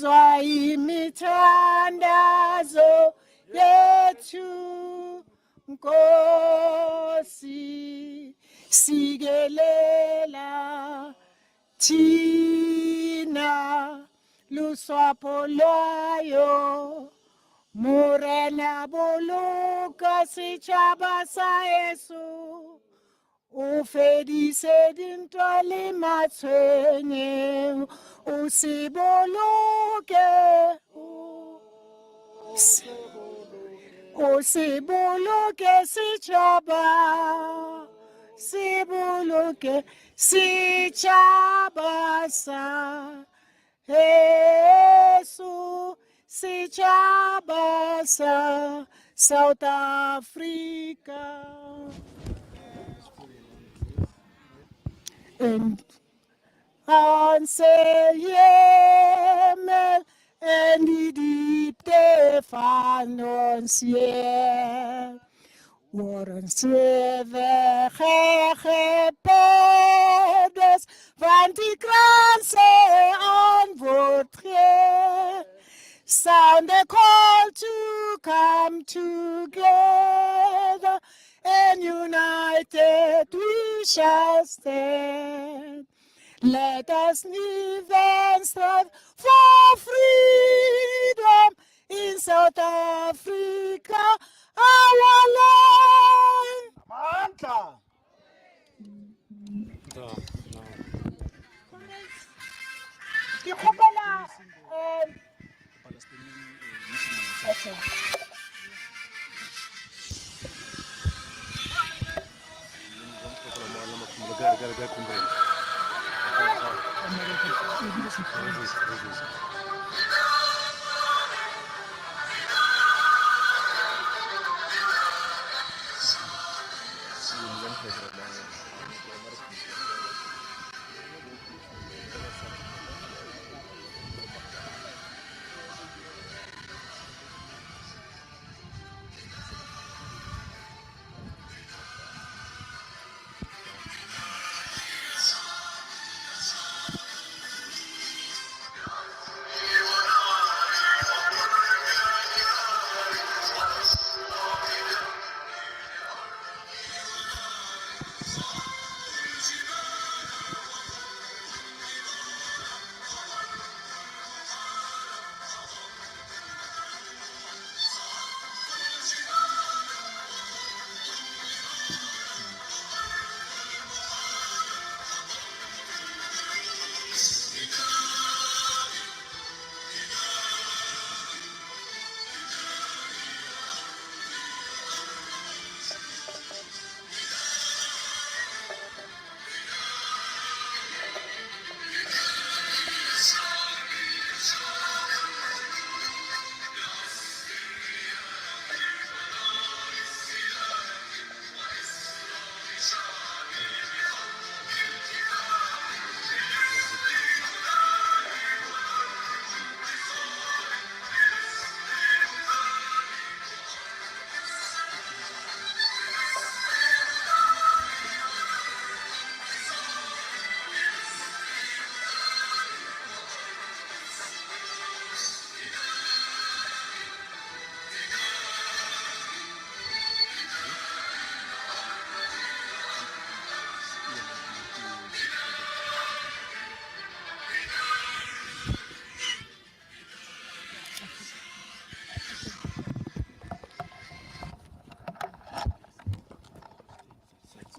Zwa imithandazo yethu Nkosi sikelela thina lusapho lwayo Morena boloka setšhaba sa Yesu o fedise dintwa le matshwenyego o se boloke o se boloke setšhaba se boloke setšhaba sa Yesu setšhaba sa South Africa. And anseyemel and deep te fanonsie Warren seve pedes vanti kranse on votre sound a call to come together and united we shall stand. Let us live and strive for freedom in South Africa, our land. Manta. Okay.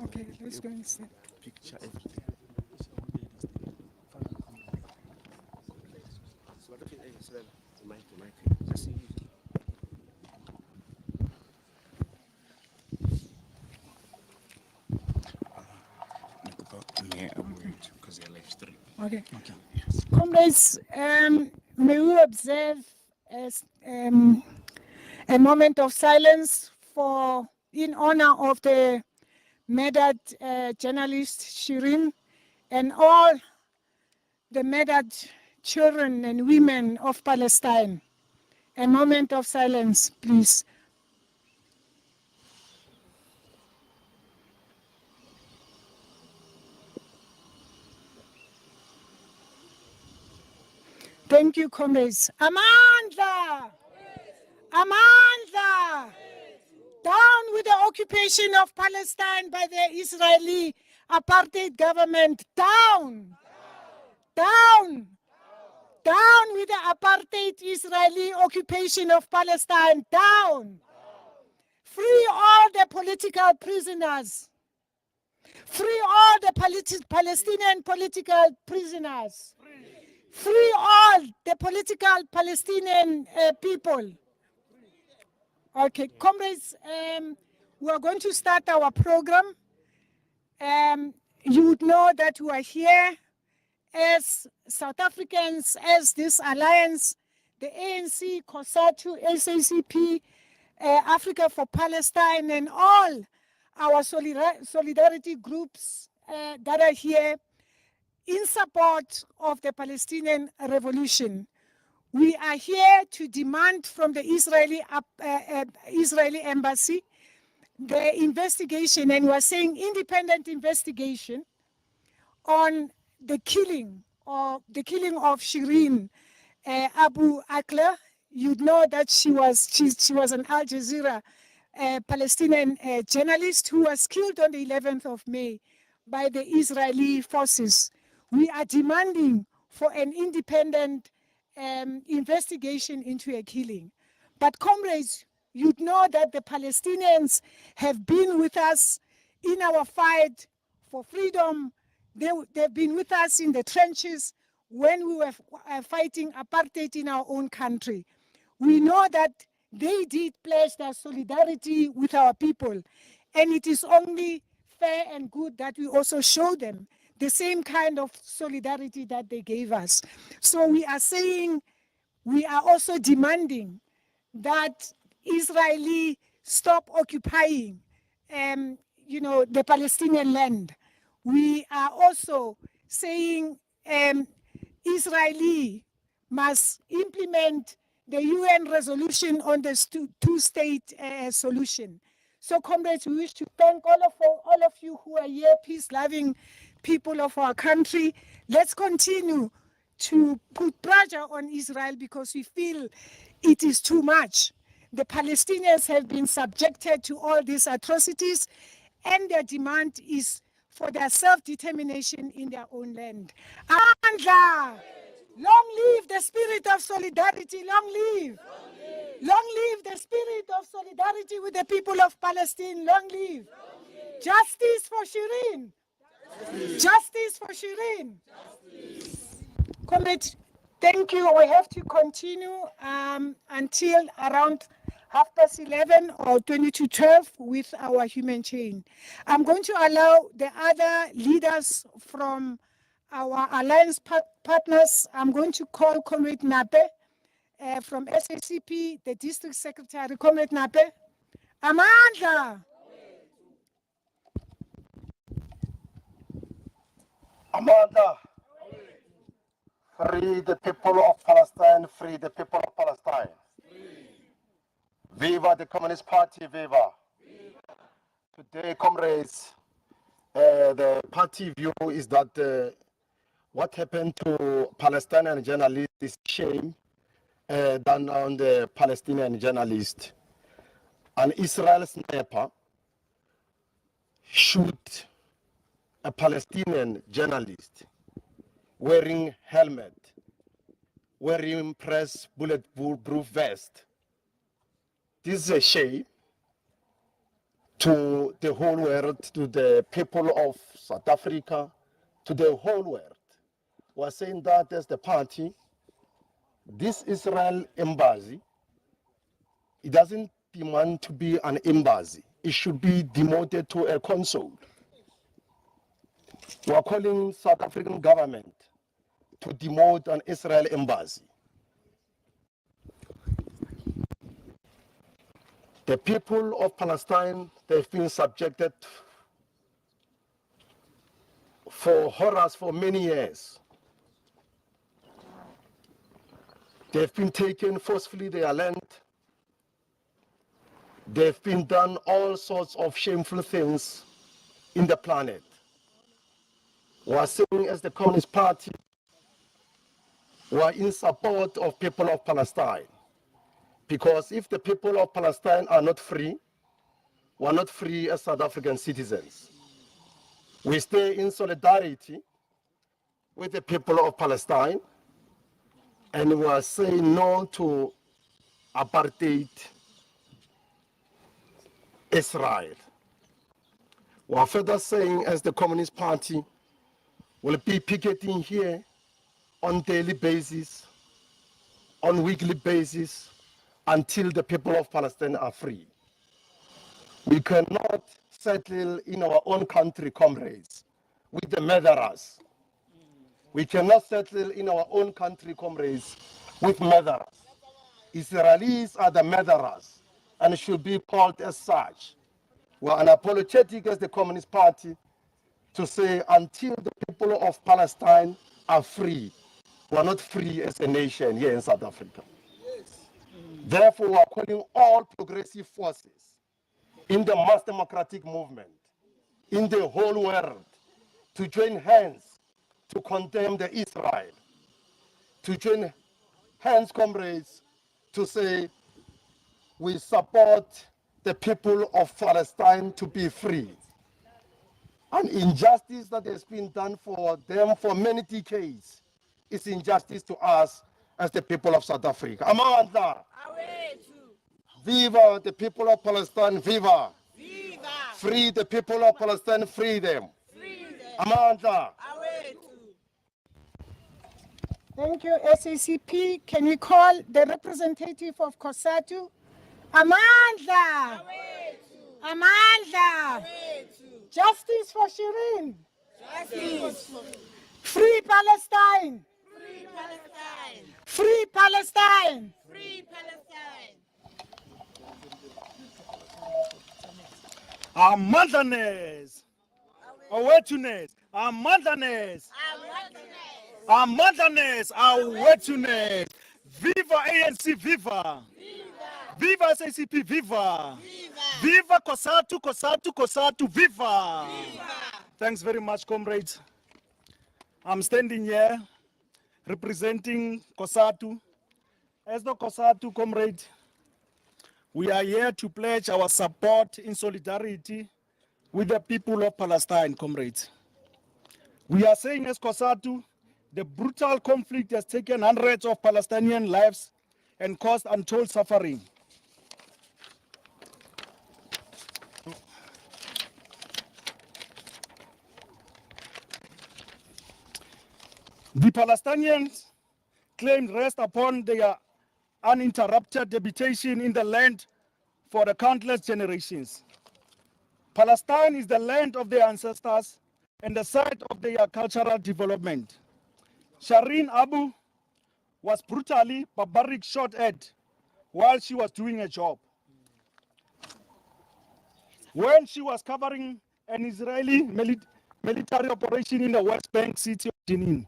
Okay, let's go and see. Picture everything. Okay. Comrades, may we observe as, a moment of silence for in honor of the murdered journalist Shireen and all the murdered children and women of Palestine. A moment of silence, please. Thank you, comrades. Amandla! Amandla! Down with the occupation of Palestine by the Israeli apartheid government. Down! Down! Down with the apartheid Israeli occupation of Palestine. Down! Free all the political prisoners. Free all the Palestinian political prisoners. Free all the political Palestinian people. Okay, comrades, we are going to start our program. You would know that we are here as South Africans, as this alliance, the ANC, COSATU, SACP, Africa for Palestine, and all our solidarity groups that are here in support of the Palestinian revolution. We are here to demand from the Israeli embassy the investigation, and we are saying independent investigation on the killing of Shireen Abu Akleh. You know that she was an Al Jazeera Palestinian journalist who was killed on the 11th of May by the Israeli forces. We are demanding for an independent investigation into a killing. But comrades, you'd know that the Palestinians have been with us in our fight for freedom. They've been with us in the trenches when we were fighting apartheid in our own country. We know that they did pledge their solidarity with our people, and it is only fair and good that we also show them the same kind of solidarity that they gave us. So we are saying, we are also demanding that Israeli stop occupying the Palestinian land. We are also saying Israeli must implement the UN resolution on the two-state solution. So, comrades, we wish to thank all of you who are here, peace-loving people of our country. Let's continue to put pressure on Israel because we feel it is too much. The Palestinians have been subjected to all these atrocities, and their demand is for their self-determination in their own land. Amandla! Long live the spirit of solidarity, long live. Long live the spirit of solidarity with the people of Palestine, long live. Justice for Shireen. Justice for Shireen. Comrade, thank you. We have to continue until around 11:30 or 12 with our human chain. I'm going to allow the other leaders from our alliance partners. I'm going to call Comrade Nape from SACP, the district secretary. Comrade Nape. Amandla. Amanda, free the people of Palestine, free the people of Palestine. Viva the Communist Party, viva. Today, comrades, the party view is that what happened to Palestinian journalists is shame done on the Palestinian journalist. An Israel sniper shoot a Palestinian journalist wearing helmet, wearing press bulletproof vest. This is a shame to the whole world, to the people of South Africa, to the whole world. We are saying that as the party, this Israel embassy, it doesn't demand to be an embassy. It should be demoted to a consul. We are calling South African government to demote an Israel embassy. The people of Palestine, they've been subjected for horrors for many years. They've been taken forcefully their land. They've been done all sorts of shameful things in the planet. We are saying as the Communist Party, were in support of people of Palestine. Because if the people of Palestine are not free, we're not free as South African citizens. We stay in solidarity with the people of Palestine, and we are saying no to apartheid Israel. We are further saying, as the Communist Party will be picketing here on daily basis, on weekly basis, until the people of Palestine are free. We cannot settle in our own country, comrades, with the murderers. We cannot settle in our own country, comrades, with murderers. Israelis are the murderers and should be called as such. We are unapologetic as the Communist Party to say until the people of Palestine are free, we are not free as a nation here in South Africa. Therefore, we are calling all progressive forces in the mass democratic movement, in the whole world, to join hands to condemn the Israel, to join hands, comrades, to say we support the people of Palestine to be free. An injustice that has been done for them for many decades is injustice to us as the people of South Africa. Amandla! Viva the people of Palestine, viva! Viva! Free the people of Palestine, free them. Free them! Amandla! Thank you, SACP. Can we call the representative of COSATU? Amandla! Amandla! Justice for Shireen! Justice! Free Palestine! Free Palestine! Free Palestine! Free Palestine! Our motherness, our wetness, our motherness, our motherness, our wetness. Viva ANC, viva! Viva SACP, viva! Viva COSATU, COSATU, COSATU, viva! Thanks very much, comrades. I'm standing here representing COSATU. As the COSATU comrade, we are here to pledge our support in solidarity with the people of Palestine, comrades. We are saying as COSATU, the brutal conflict has taken hundreds of Palestinian lives and caused untold suffering. The Palestinians claim rest upon their uninterrupted habitation in the land for the countless generations. Palestine is the land of their ancestors and the site of their cultural development. Shireen Abu was brutally, barbaric shot at while she was doing a job. When she was covering an Israeli military operation in the West Bank city of Jenin,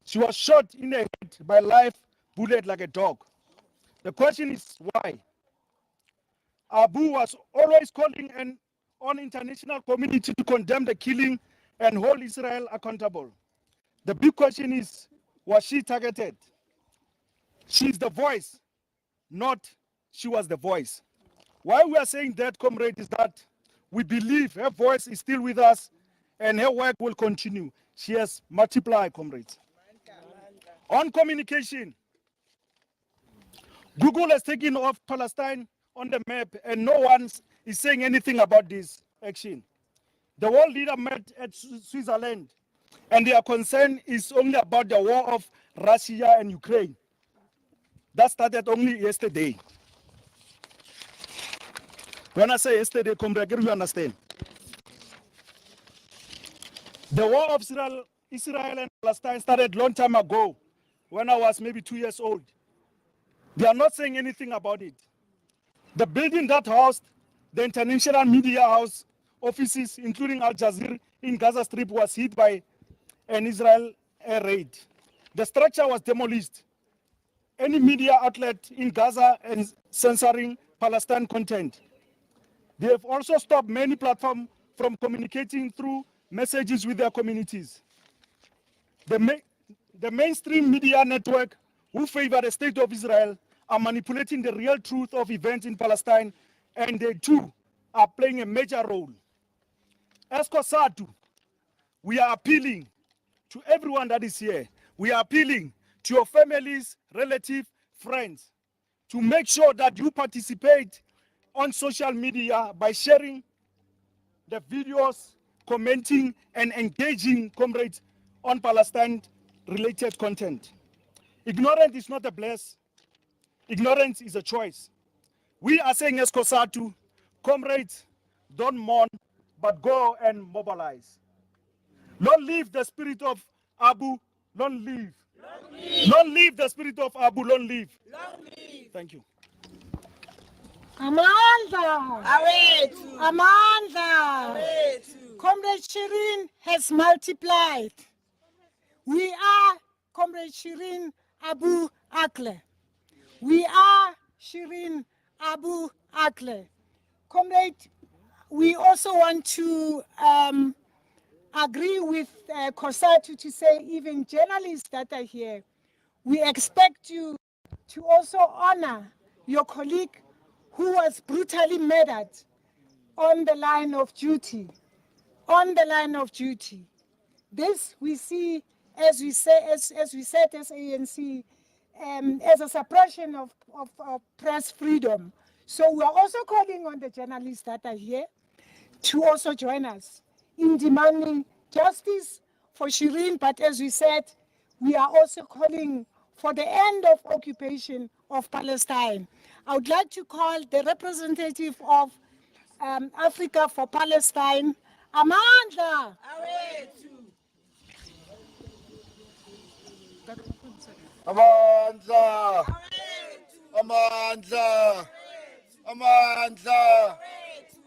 she was shot in the head by a live bullet like a dog. The question is why? Abu was always calling on international community to condemn the killing and hold Israel accountable. The big question is, was she targeted? She's the voice, not she was the voice. Why we are saying that, comrade, is that we believe her voice is still with us and her work will continue. She has multiplied, comrades. On communication, Google has taken off Palestine on the map and no one is saying anything about this action. The world leader met at Switzerland and their concern is only about the war of Russia and Ukraine. That started only yesterday. When I say yesterday, comrade, you understand. The war of Israel and Palestine started long time ago when I was maybe 2 years old. They are not saying anything about it. The building that housed the international media house offices, including Al Jazeera in Gaza Strip, was hit by an Israel air raid. The structure was demolished. Any media outlet in Gaza is censoring Palestine content. They have also stopped many platforms from communicating through messages with their communities. the mainstream media network who favor the state of Israel are manipulating the real truth of events in Palestine, and they too are playing a major role. As COSATU, we are appealing to everyone that is here. We are appealing to your families, relatives, friends, to make sure that you participate on social media by sharing the videos, commenting, and engaging comrades on Palestine-related content. Ignorance is not a bless. Ignorance is a choice. We are saying as COSATU, comrades, don't mourn, but go and mobilize. Don't leave the spirit of Abu, don't leave. Don't leave the spirit of Abu, don't leave. Thank you. Amandla! Awethu. Amandla! Awethu. Comrade Shireen has multiplied. We are Comrade Shireen Abu Akleh. We are Shireen Abu Akleh. Comrade, we also want to agree with COSATU to say even journalists that are here, we expect you to also honor your colleague who was brutally murdered on the line of duty. On the line of duty. This we see, as we say, as we said as ANC, as a suppression of press freedom. So we are also calling on the journalists that are here to also join us in demanding justice for Shireen, but as we said, we are also calling for the end of occupation of Palestine. I would like to call the representative of Africa for Palestine, Amandla. Awethu. Amandla, Awethu. Amandla, Amandla,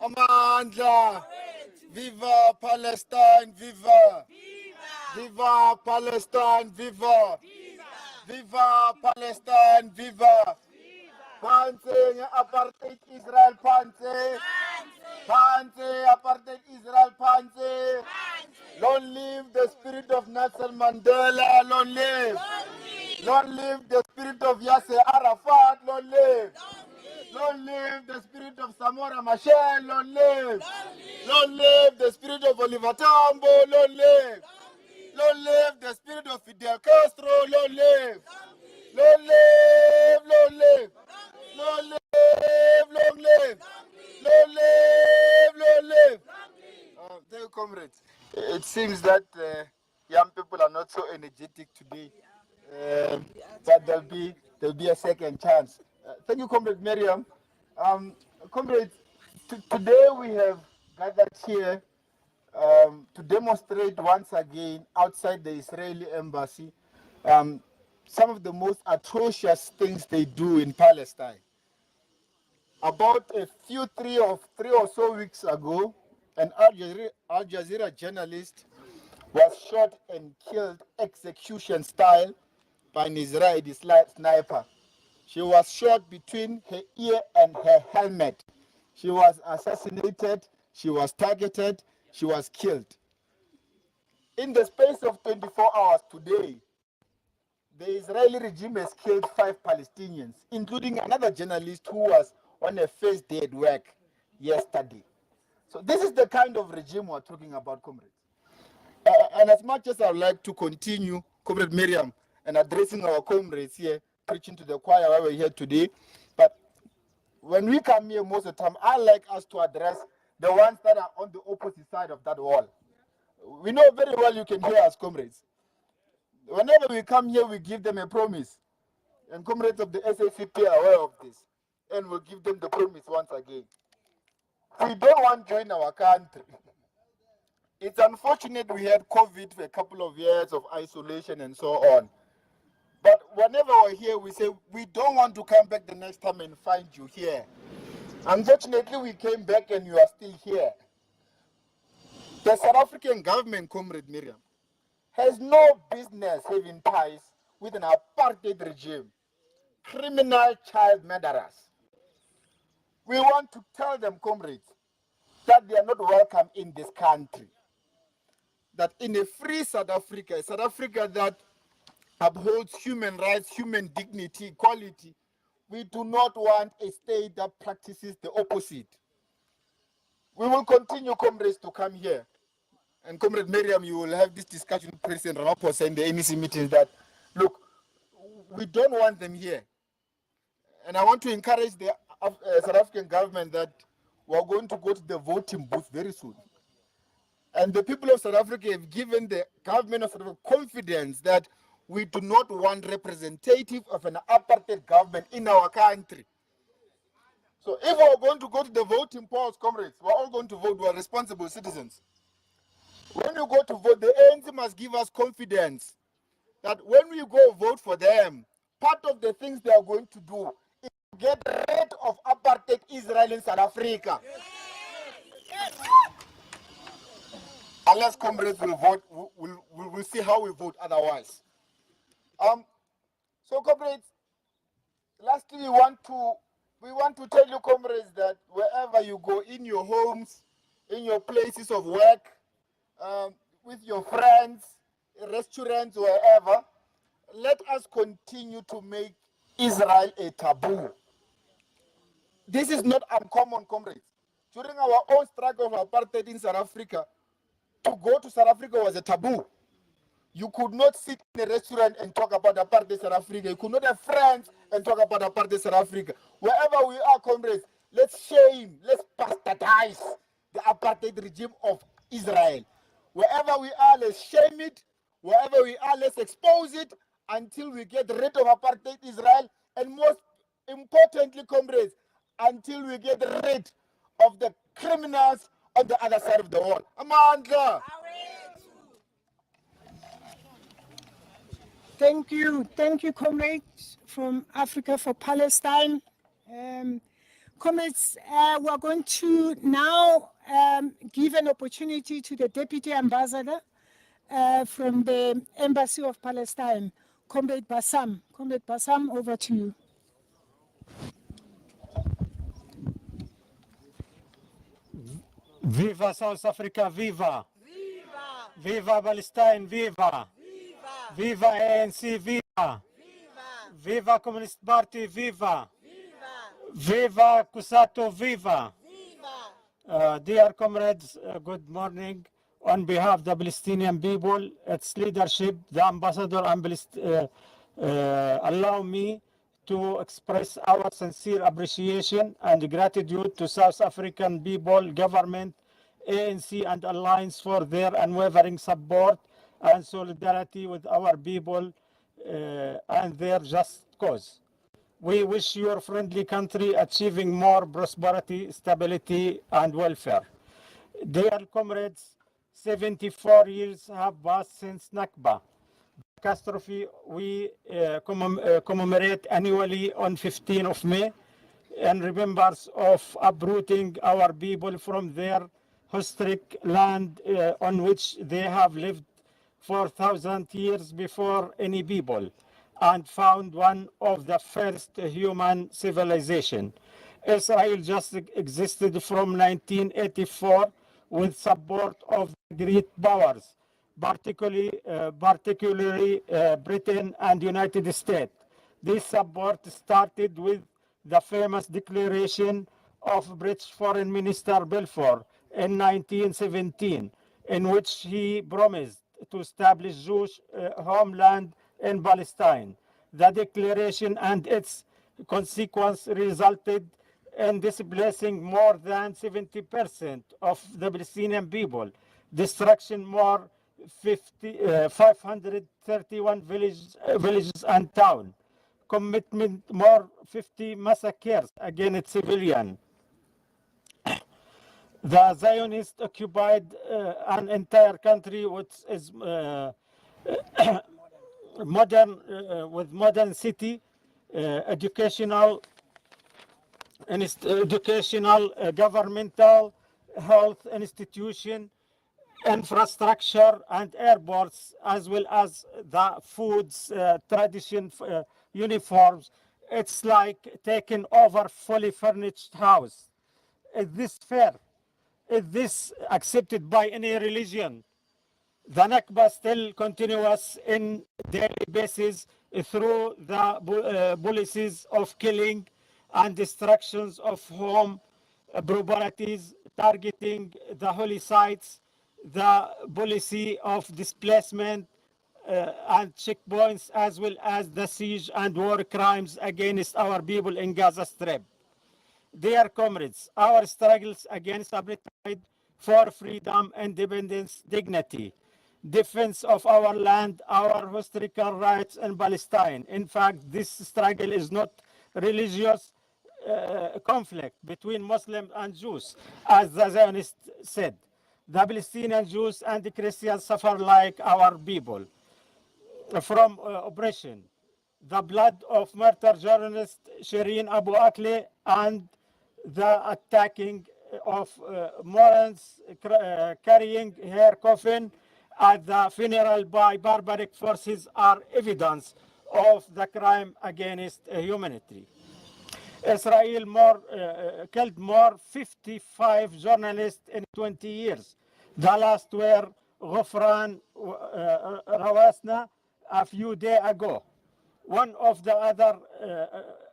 Amandla. Viva Palestine, viva! Viva Palestine, viva! Viva Palestine, viva! Panze apartheid Israel, panze! Panze apartheid Israel, panze! Long live the spirit of Nelson Mandela, long live! Long live the spirit of Yasser Arafat, long live! Long live the spirit of Samora Machel, long live! Long live the spirit of Oliver Tambo, long live! Long live the spirit of Fidel Castro, long live! Long live, long live! Long live, long live! Long live, long live! Thank you, comrades. It seems that young people are not so energetic today, but there'll be a second chance. Thank you, Comrade Miriam. Comrades, today we have gathered here to demonstrate once again outside the Israeli embassy some of the most atrocious things they do in Palestine. About three or so weeks ago, an Al Jazeera journalist was shot and killed execution style by an Israeli sniper. She was shot between her ear and her helmet. She was assassinated, she was targeted, she was killed. In the space of 24 hours today, the Israeli regime has killed 5 Palestinians, including another journalist who was on a first day at work yesterday. So this is the kind of regime we're talking about, comrades. And as much as I would like to continue, Comrade Miriam, and addressing our comrades here, preaching to the choir while we're here today, but when we come here most of the time, I like us to address the ones that are on the opposite side of that wall. We know very well you can hear us, comrades. Whenever we come here, we give them a promise. And comrades of the SACP are aware of this. And we'll give them the promise once again. We don't want to join our country. It's unfortunate we had COVID for a couple of years of isolation and so on. But whenever we're here, we say we don't want to come back the next time and find you here. Unfortunately, we came back and you are still here. The South African government, Comrade Miriam, has no business having ties with an apartheid regime, criminal child murderers. We want to tell them, comrades, that they are not welcome in this country. That in a free South Africa, a South Africa that upholds human rights, human dignity, equality. We do not want a state that practices the opposite. We will continue, comrades, to come here. And Comrade Miriam, you will have this discussion with President Ramaphosa in the NEC meetings that, look, we don't want them here. And I want to encourage the South African government that we're going to go to the voting booth very soon. And the people of South Africa have given the government of South Africa confidence that we do not want representative of an apartheid government in our country. So if we're going to go to the voting polls, comrades, we're all going to vote. We're responsible citizens. When you go to vote, the ANC must give us confidence that when we go vote for them, part of the things they are going to do is to get rid of apartheid Israel in South Africa. Unless comrades will vote, we'll see how we vote otherwise. So comrades, lastly, we want to tell you, comrades, that wherever you go, in your homes, in your places of work, with your friends, restaurants, wherever, let us continue to make Israel a taboo. This is not uncommon, comrades. During our own struggle of apartheid in South Africa, to go to South Africa was a taboo. You could not sit in a restaurant and talk about apartheid South Africa. You could not have friends and talk about apartheid South Africa. Wherever we are, comrades, let's shame, let's bastardize the apartheid regime of Israel. Wherever we are, let's shame it. Wherever we are, let's expose it until we get rid of apartheid Israel. And most importantly, comrades, until we get rid of the criminals on the other side of the wall. Amandla! Thank you, comrades from Africa for Palestine. Comrades, we're going to now give an opportunity to the Deputy Ambassador from the Embassy of Palestine, Comrade Bassam. Comrade Bassam, over to you. Viva South Africa, viva! Viva! Viva Palestine, viva! Viva! Viva ANC, viva! Viva! Viva Communist Party, viva! Viva! Viva Kusato, viva! Viva! Dear comrades, good morning. On behalf of the Palestinian people, its leadership, the ambassador, and allow me to express our sincere appreciation and gratitude to South African people, government, ANC, and Alliance for their unwavering support and solidarity with our people and their just cause. We wish your friendly country achieving more prosperity, stability, and welfare. Dear comrades, 74 years have passed since Nakba, catastrophe we commemorate annually on 15th of May, and remembers of uprooting our people from their historic land on which they have lived for 1,000 years before any people, and found one of the first human civilization. Israel just existed from 1984 with support of great powers, particularly Britain and United States. This support started with the famous declaration of British Foreign Minister Balfour in 1917, in which he promised to establish Jewish homeland in Palestine. The declaration and its consequence resulted in displacing more than 70% of the Palestinian people, destruction more 531 villages and towns, commitment more 50 massacres against civilians. The Zionists occupied an entire country which is modern, with modern city, educational, governmental, health institution, infrastructure, and airports, as well as the foods, tradition, uniforms. It's like taking over fully furnished house. Is this fair? Is this accepted by any religion? The Nakba still continuous in daily basis through the policies of killing and destructions of home properties, targeting the holy sites, the policy of displacement and checkpoints, as well as the siege and war crimes against our people in Gaza Strip. Dear comrades, our struggles against apartheid for freedom, independence, dignity, defense of our land, our historical rights in Palestine. In fact, this struggle is not religious conflict between Muslims and Jews, as the Zionists said. The Palestinian Jews and the Christians suffer like our people from oppression. The blood of martyr journalist Shireen Abu Akleh and the attacking of Morans carrying her coffin at the funeral by barbaric forces are evidence of the crime against humanity. Israel killed more 55 journalists in 20 years. The last were Ghufran Rawasna a few days ago. One of the other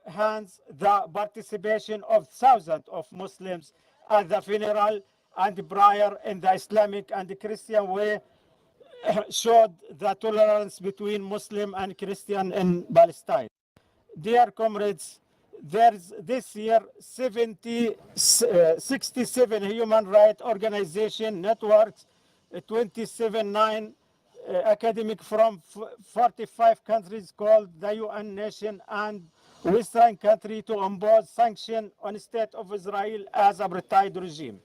hands, the participation of thousands of Muslims at the funeral and prayer in the Islamic and the Christian way showed the tolerance between Muslim and Christian in Palestine. Dear comrades, there's this year 67 human rights organization networks, 27 academic from 45 countries called the UN nation and Western country to impose sanction on the state of Israel as apartheid regime.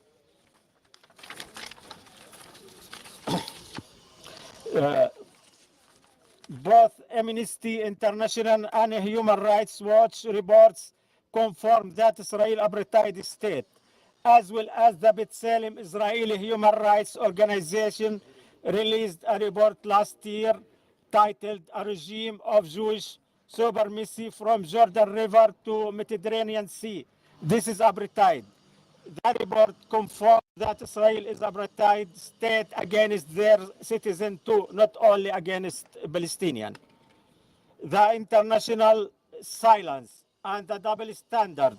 Both Amnesty International and Human Rights Watch reports confirm that Israel apartheid state, as well as the B'Tselem Israeli Human Rights Organization released a report last year titled A Regime of Jewish Supremacy from Jordan River to Mediterranean Sea. This is apartheid. The report confirmed that Israel is apartheid state against their citizens too, not only against Palestinian. The international silence and the double standard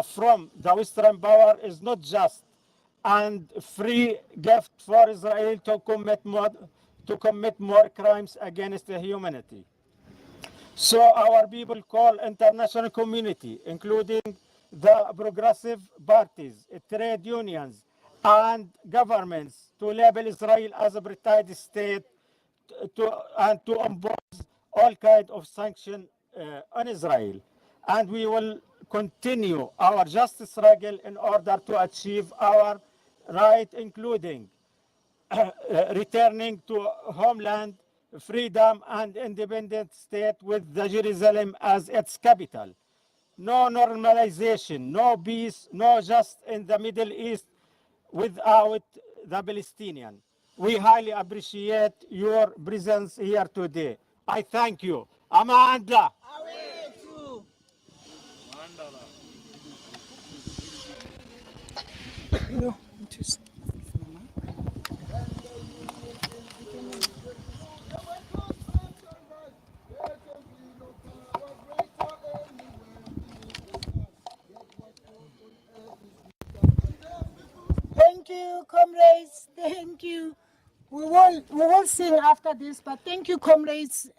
from the Western power is not just and free gift for Israel to commit more crimes against humanity. So our people call international community, including the progressive parties, trade unions, and governments, to label Israel as a apartheid state and to impose all kinds of sanctions on Israel. And we will continue our just struggle in order to achieve our right, including returning to homeland, freedom, and independent state with the Jerusalem as its capital. No normalization, no peace, no just in the Middle East without the Palestinian. We highly appreciate your presence here today. I thank you. Amanda. Away to. Thank you, comrades. Thank you. We will sing after this, but thank you, comrades.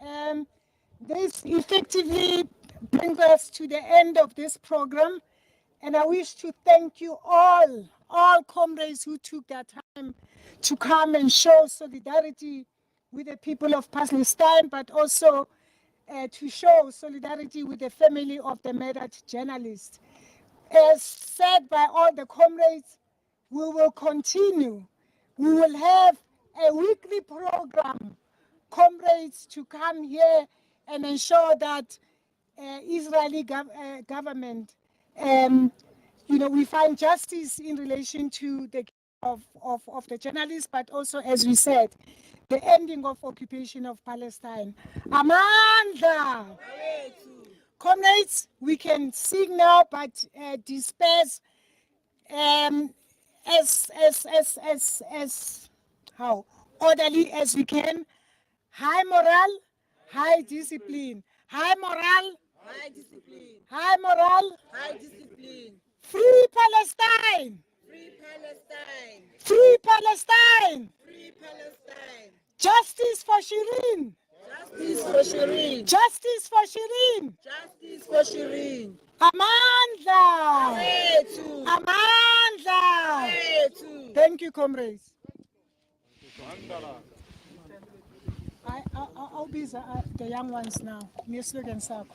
This effectively brings us to the end of this program, and I wish to thank you all comrades who took their time to come and show solidarity with the people of Palestine, but also to show solidarity with the family of the murdered journalist. As said by all the comrades, we will continue. We will have a weekly program, comrades, to come here and ensure that Israeli government, we find justice in relation to the of the journalists, but also, as we said, the ending of occupation of Palestine. Amanda! Away to. Comrades, we can sing now, but disperse as how orderly as we can. High morale, high discipline. High morale, High discipline. high morale. High discipline. Free Palestine! Free Palestine. Free Palestine! Free Palestine. Justice for Shireen! Justice for Shireen. Justice for Shireen! Justice for Shireen. Amandla! Pray to. Amandla! Pray to. Thank you, comrades. I'll be the young ones now. Nislogan Sako.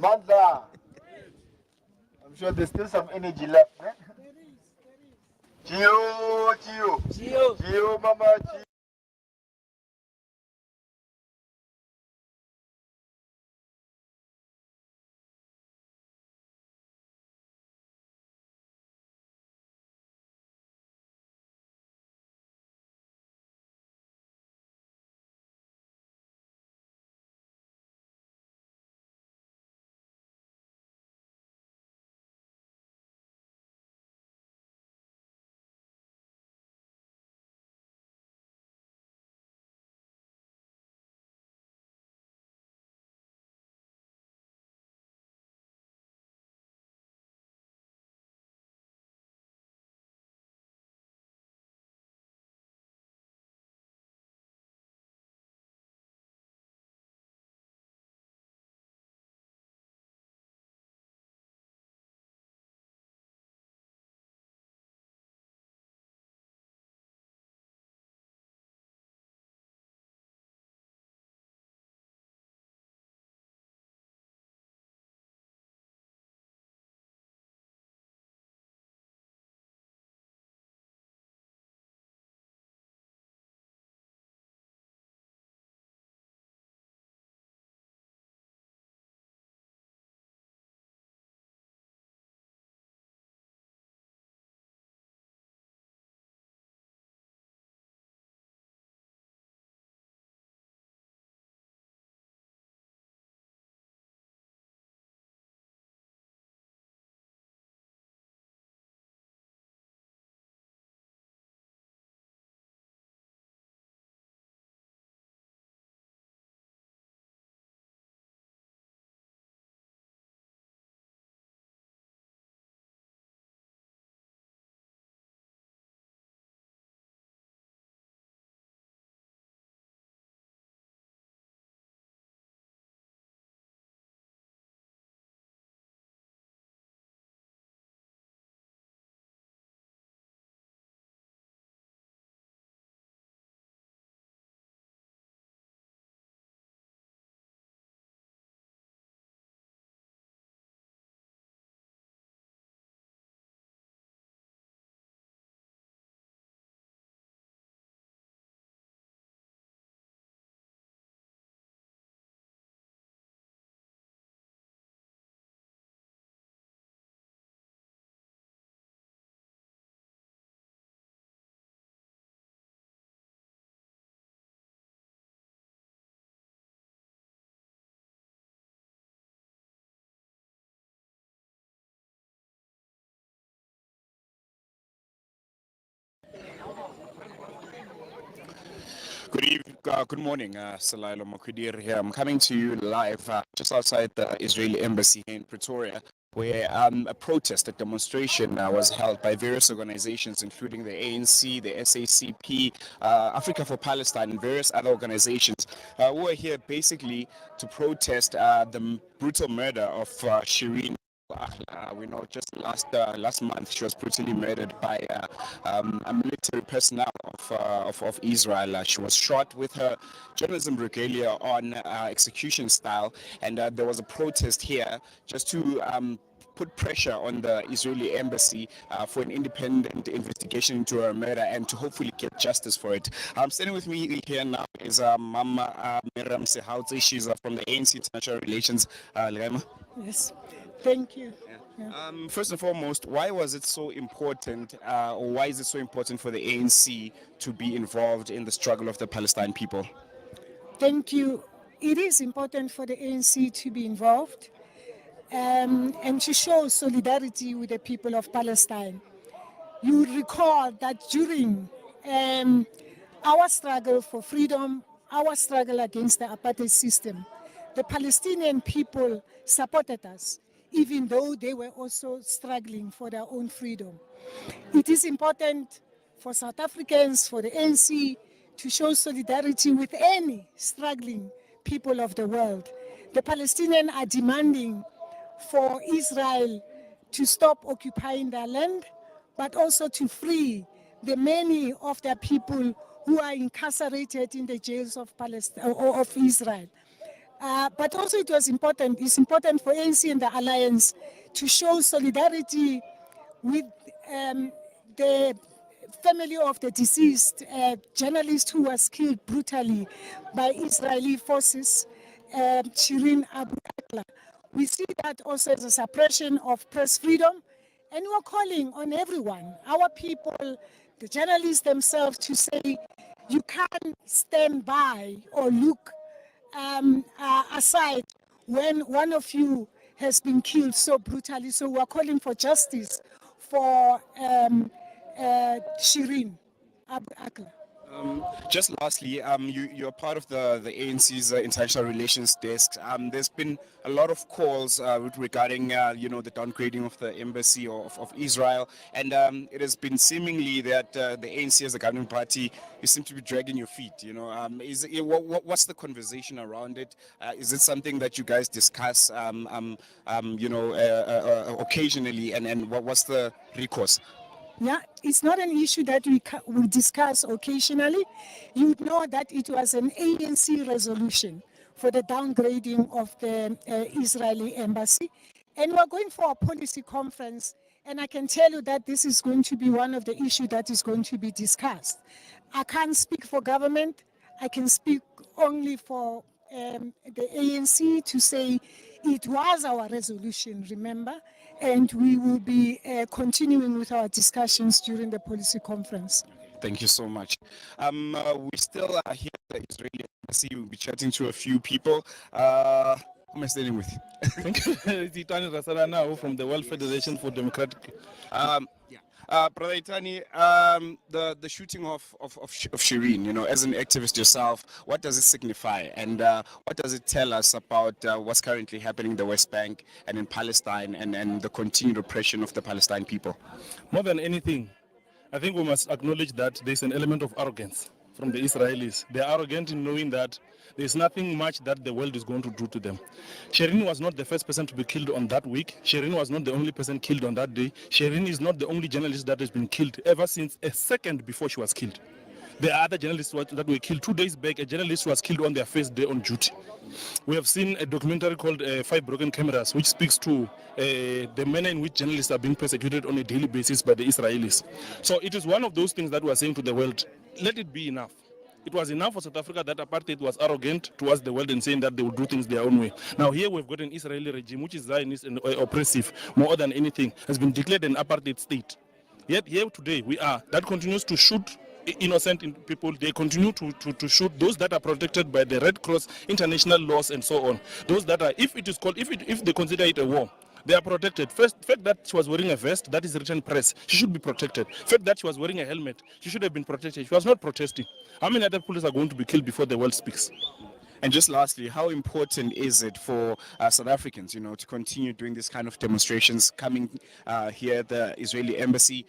Mandla. I'm sure there's still some energy left. Eh? Gio, Gio. Gio. Gio, Mama, Gio. Good morning, Salailo Makudir here. I'm coming to you live just outside the Israeli embassy here in Pretoria, where a protest, a demonstration was held by various organizations, including the ANC, the SACP, Africa for Palestine, and various other organizations. We're here basically to protest the brutal murder of Shireen. We know just last month she was brutally murdered by a military personnel of Israel. She was shot with her journalism regalia on execution style, and there was a protest here just to put pressure on the Israeli embassy for an independent investigation into her murder and to hopefully get justice for it. Standing with me here now is Mama Miriam Sehautze. She's from the ANC International Relations. Lema. Yes. Thank you. First and foremost, why was it so important, or why is it so important for the ANC to be involved in the struggle of the Palestine people? Thank you. It is important for the ANC to be involved and to show solidarity with the people of Palestine. you would recall that during our struggle for freedom, our struggle against the apartheid system, the Palestinian people supported us, even though they were also struggling for their own freedom. It is important for South Africans, for the ANC, to show solidarity with any struggling people of the world. The Palestinians are demanding for Israel to stop occupying their land, but also to free the many of their people who are incarcerated in the jails of Israel. But also it's important for ANC and the Alliance to show solidarity with the family of the deceased journalist who was killed brutally by Israeli forces, Shireen Abu Akleh. We see that also as a suppression of press freedom, and we're calling on everyone, our people, the journalists themselves, to say you can't stand by or look aside when one of you has been killed so brutally. So we're calling for justice for Shireen Abu Akleh. Just lastly, you're part of the ANC's international relations desk. There's been a lot of calls regarding the downgrading of the embassy of Israel, and it has been seemingly that the ANC as a governing party, you seem to be dragging your feet. What's the conversation around it? Is it something that you guys discuss occasionally, and what's the recourse? Yeah, it's not an issue that we discuss occasionally. You know that it was an ANC resolution for the downgrading of the Israeli embassy. And we're going for a policy conference, and I can tell you that this is going to be one of the issues that is going to be discussed. I can't speak for government. I can speak only for the ANC to say it was our resolution, remember, and we will be continuing with our discussions during the policy conference. Thank you so much. We still are here at the Israeli embassy. We'll be chatting to a few people. Who am I standing with? It's Itani Rasarana from the World Federation for Democratic. Brother Itani, the shooting of Shireen, as an activist yourself, what does it signify, and what does it tell us about what's currently happening in the West Bank and in Palestine, and the continued oppression of the Palestinian people? More than anything, I think we must acknowledge that there's an element of arrogance from the Israelis. They are arrogant in knowing that there's nothing much that the world is going to do to them. Shireen was not the first person to be killed on that week. Shireen was not the only person killed on that day. Shireen is not the only journalist that has been killed ever since a second before she was killed. There are other journalists that were killed 2 days back. A journalist was killed on their first day on duty. We have seen a documentary called 5 Broken Cameras, which speaks to the manner in which journalists are being persecuted on a daily basis by the Israelis. So it is one of those things that we are saying to the world, let it be enough. It was enough for South Africa that apartheid was arrogant towards the world and saying that they will do things their own way. Now here we've got an Israeli regime which is Zionist and oppressive, more than anything, has been declared an apartheid state. Yet here today we are, that continues to shoot innocent people. They continue to shoot those that are protected by the Red Cross, international laws and so on. Those that are, if they consider it a war, they are protected. First, fact that she was wearing a vest, that is written press, she should be protected. Fact that she was wearing a helmet, she should have been protected. She was not protesting. How many other police are going to be killed before the world speaks? And just lastly, how important is it for South Africans, to continue doing this kind of demonstrations, coming here at the Israeli embassy?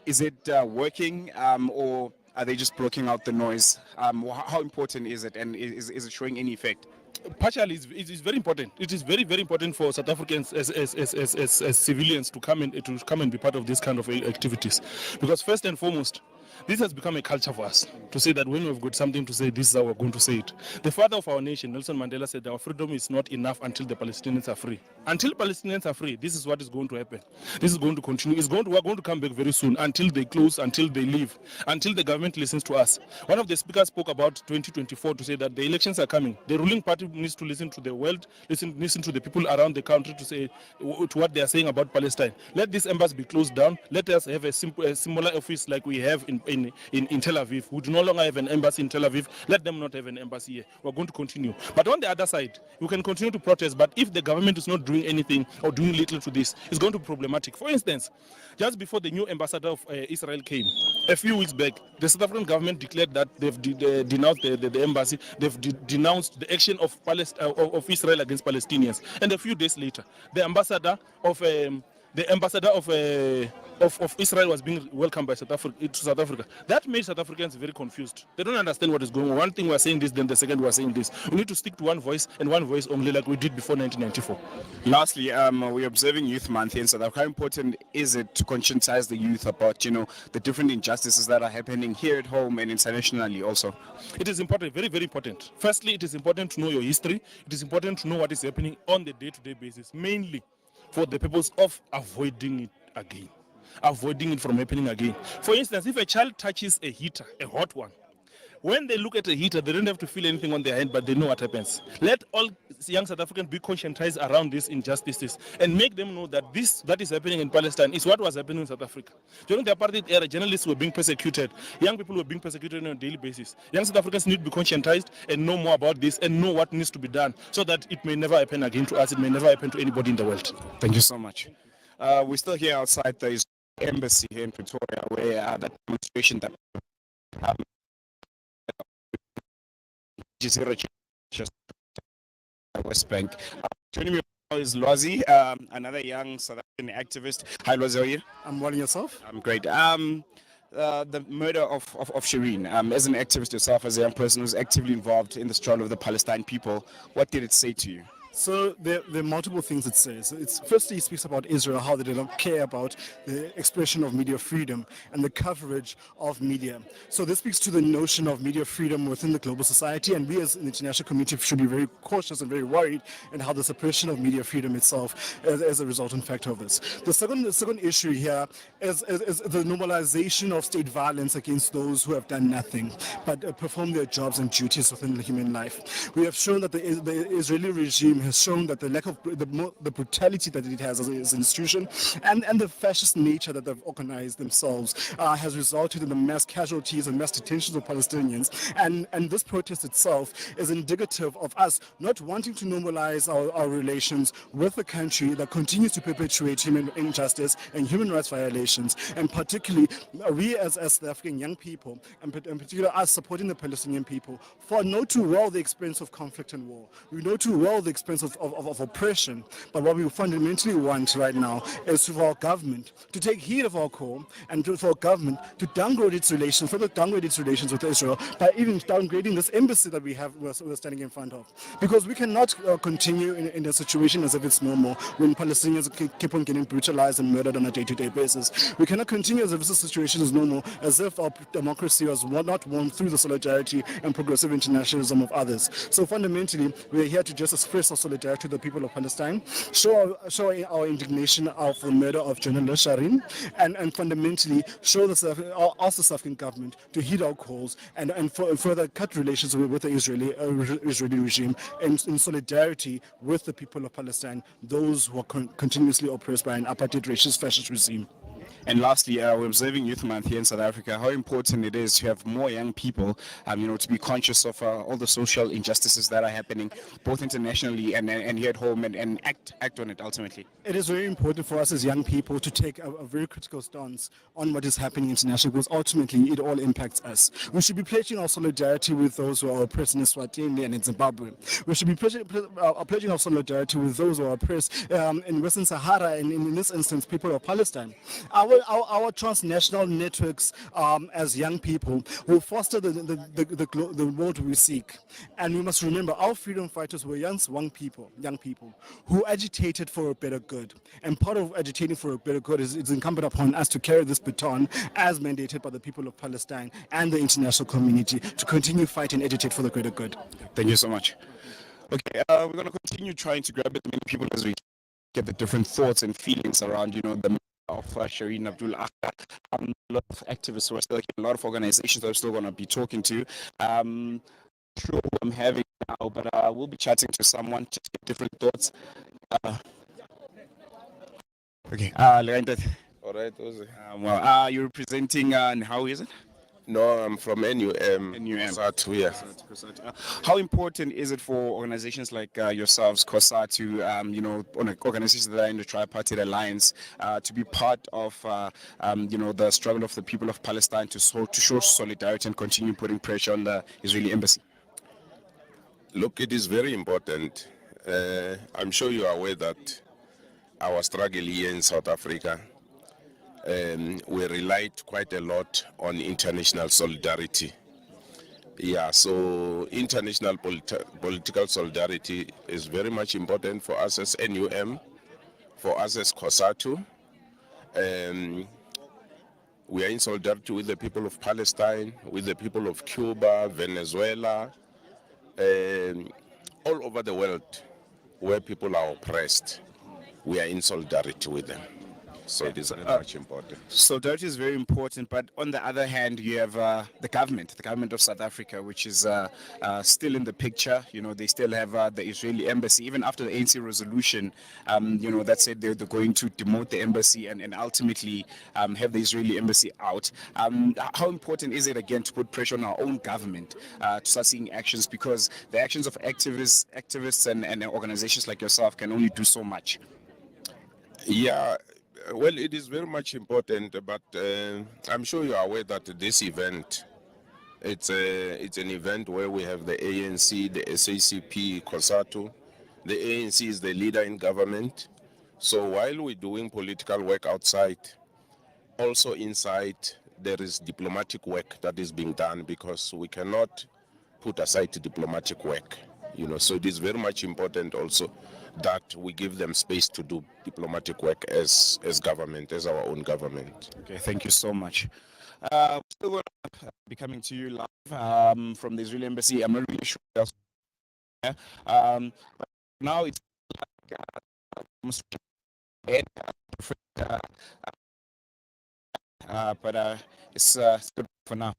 Is it working, or are they just blocking out the noise? How important is it, and is it showing any effect? Partially, it is very important. It is very, very important for South Africans as civilians to come and be part of this kind of activities, because first and foremost, this has become a culture for us to say that when we've got something to say, this is how we're going to say it. The father of our nation, Nelson Mandela, said our freedom is not enough until the Palestinians are free. Until Palestinians are free, this is what is going to happen. This is going to continue. We're going to come back very soon, until they close, until they leave, until the government listens to us. One of the speakers spoke about 2024 to say that the elections are coming. The ruling party needs to listen to the world, listen to the people around the country to say to what they are saying about Palestine. Let this embassy be closed down. Let us have a similar office like we have in in Tel Aviv, who do no longer have an embassy in Tel Aviv, let them not have an embassy here. We're going to continue. But on the other side, we can continue to protest, but if the government is not doing anything or doing little to this, it's going to be problematic. For instance, just before the new ambassador of Israel came, a few weeks back, the South African government declared that they've denounced the embassy, they've denounced the action of Israel against Palestinians. And a few days later, the ambassador of Israel was being welcomed by South Africa. That made South Africans very confused. They don't understand what is going on. One thing we're saying this, then the second we're saying this. We need to stick to one voice and one voice only, like we did before 1994. Lastly, we're observing Youth Month in South Africa. How important is it to conscientize the youth about, the different injustices that are happening here at home and internationally also? It is important, very, very important. Firstly, it is important to know your history. It is important to know what is happening on the day-to-day basis, mainly for the purpose of avoiding it again, avoiding it from happening again. For instance, if a child touches a heater, a hot one, when they look at a heater, they don't have to feel anything on their hand, but they know what happens. Let all young South Africans be conscientized around these injustices and make them know that this that is happening in Palestine is what was happening in South Africa. During the apartheid era, journalists were being persecuted. Young people were being persecuted on a daily basis. Young South Africans need to be conscientized and know more about this and know what needs to be done so that it may never happen again to us. It may never happen to anybody in the world. Thank you so much. We're still here outside the Israeli embassy here in Pretoria, where that demonstration that just West Bank. Joining me now is Lwazi, another young South African activist. Hi, Lwazi, how are you? I'm well, yourself? I'm great. The murder of Shireen, as an activist yourself, as a young person who's actively involved in the struggle of the Palestinian people, what did it say to you? So there are multiple things it says. Firstly, it speaks about Israel, how they don't care about the expression of media freedom and the coverage of media. So this speaks to the notion of media freedom within the global society, and we as an international community should be very cautious and very worried in how the suppression of media freedom itself as a resultant factor of this. The second issue here is the normalization of state violence against those who have done nothing but perform their jobs and duties within the human life. We have shown that the Israeli regime has shown that the lack of the brutality that it has as an institution and the fascist nature that they've organized themselves has resulted in the mass casualties and mass detentions of Palestinians. And this protest itself is indicative of us not wanting to normalize our relations with a country that continues to perpetuate human injustice and human rights violations. And particularly, we as South African young people, and in particular us supporting the Palestinian people, know too well the expense of conflict and war. We know too well the expense of oppression. But what we fundamentally want right now is for our government to take heed of our call and for our government to downgrade its relations, further downgrade its relations with Israel by even downgrading this embassy that we're standing in front of. Because we cannot continue in a situation as if it's normal when Palestinians keep on getting brutalized and murdered on a day-to-day basis. We cannot continue as if this situation is normal, as if our democracy was not won through the solidarity and progressive internationalism of others. So fundamentally, we're here to just express our solidarity to the people of Palestine, show our indignation of the murder of journalist Shireen, and fundamentally ask the South African government to heed our calls and further cut relations with the Israeli regime in solidarity with the people of Palestine, those who are continuously oppressed by an apartheid racist fascist regime. And lastly, we're observing Youth Month here in South Africa. How important it is to have more young people, to be conscious of all the social injustices that are happening, both internationally and here at home, and act on it ultimately. It is very important for us as young people to take a very critical stance on what is happening internationally, because ultimately it all impacts us. We should be pledging our solidarity with those who are oppressed in Eswatini and in Zimbabwe. We should be pledging our solidarity with those who are oppressed in Western Sahara, and in this instance, people of Palestine. Our transnational networks as young people will foster the world we seek. And we must remember our freedom fighters were young people who agitated for a better good. And part of agitating for a better good is incumbent upon us to carry this baton as mandated by the people of Palestine and the international community to continue fighting and agitate for the greater good. Thank you so much. Okay, we're going to continue trying to grab as many people as we get the different thoughts and feelings around, the of Shireen Abu Akleh. A lot of activists who are still here, a lot of organizations that I'm still going to be talking to. Sure who I'm having now, but we'll be chatting to someone, just get different thoughts. Okay, All right, Ozzy. You're representing, and how is it? No, I'm from NUM. NUM. COSATU, yeah. How important is it for organizations like yourselves, COSATU, organizations that are in the tripartite alliance, to be part of, the struggle of the people of Palestine to show solidarity and continue putting pressure on the Israeli embassy? Look, it is very important. I'm sure you are aware that our struggle here in South Africa, we relied quite a lot on international solidarity. Yeah, so international political solidarity is very much important for us as NUM, for us as COSATU. We are in solidarity with the people of Palestine, with the people of Cuba, Venezuela, all over the world where people are oppressed. We are in solidarity with them. So it is very much important. Solidarity is very important, but on the other hand, you have the government of South Africa, which is still in the picture. They still have the Israeli embassy, even after the ANC resolution, that said they're going to demote the embassy and ultimately have the Israeli embassy out. How important is it, again, to put pressure on our own government to start seeing actions, because the actions of activists and organizations like yourself can only do so much? Yeah, well, it is very much important, but I'm sure you are aware that this event, it's an event where we have the ANC, the SACP, COSATU. The ANC is the leader in government. So while we're doing political work outside, also inside, there is diplomatic work that is being done, because we cannot put aside diplomatic work. So it is very much important also that we give them space to do diplomatic work as government, as our own government. Okay, thank you so much. Still going to be coming to you live from the Israeli embassy. I'm not really sure what else. But now it's but it's good for now.